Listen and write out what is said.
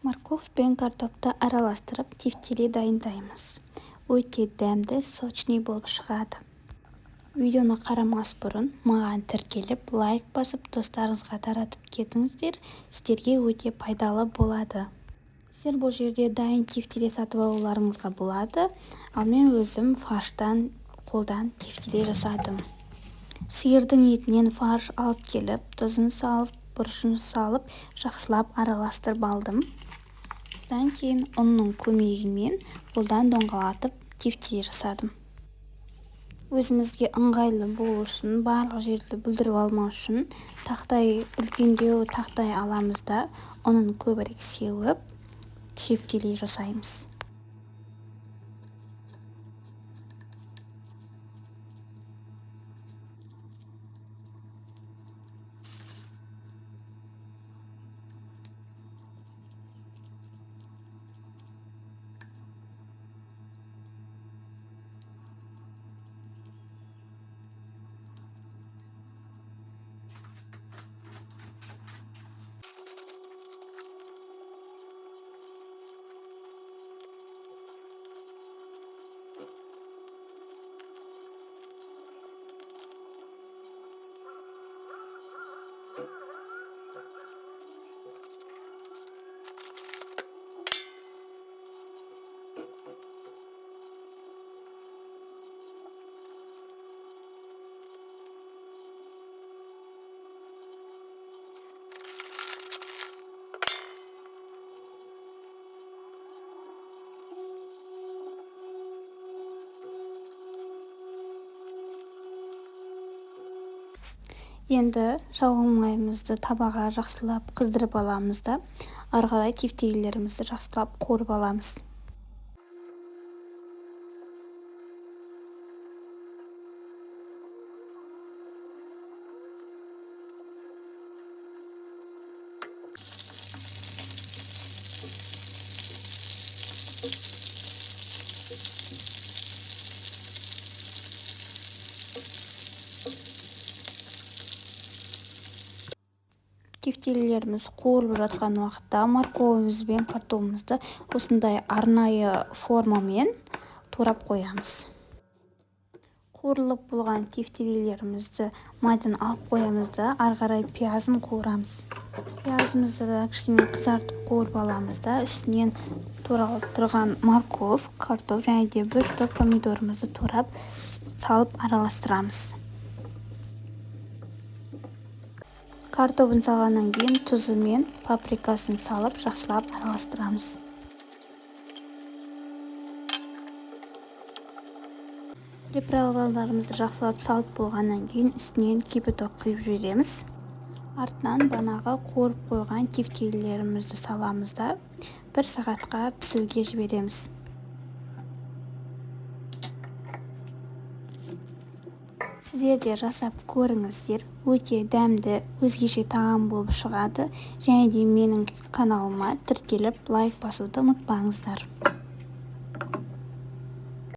Морковь пен картопты араластырып тефтели дайындаймыз. Өте дәмді, сочный болып шығады. Видеоны қарамас бұрын маған тіркеліп, лайк басып, достарыңызға таратып кетіңіздер, сіздерге өте пайдалы болады. Сіздер бұл жерде дайын тефтели сатып алуларыңызға болады, ал мен өзім фарштан қолдан тефтели жасадым. Сиырдың етінен фарш алып келіп, тұзын салып, бұрышын салып, жақсылап араластырып алдым. Содан кейін ұнның көмегімен қолдан доңғалатып тефтели жасадым. Өзімізге ыңғайлы болу үшін, барлық жерді бүлдіріп алмау үшін үлкендеу тақтай аламыз да, ұнын көбірек сеуіп, тефтели жасаймыз. Енді шалғын майымызды табаға жақсылап қыздырып аламыз да, ары қарай тефтелилерімізді жақсылап қуырып аламыз. Тефтелилеріміз қуырылып жатқан уақытта морковымыз бен картопымызды осындай арнайы формамен турап қоямыз. Қуырылып болған тефтелилерімізді майдан алып қоямыз да, ары қарай пиязын қуырамыз. Пиязымызды да кішкене қызартып қуырып аламыз да, үстінен туралып тұрған морковь, картоп және де бір штук помидорымызды турап салып араластырамыз. Картопын салғаннан кейін тұзы мен паприкасын салып жақсылап араластырамыз. Приправаларымызды жақсылап салып болғаннан кейін үстінен кипяток құйып жібереміз. Артынан банағы қуырып қойған тефтелилерімізді саламыз да 1 сағатқа пісуге жібереміз. Сіздер де жасап көріңіздер, өте дәмді, өзгеше тағам болып шығады, және де менің каналыма тіркеліп лайк басуды ұмытпаңыздар.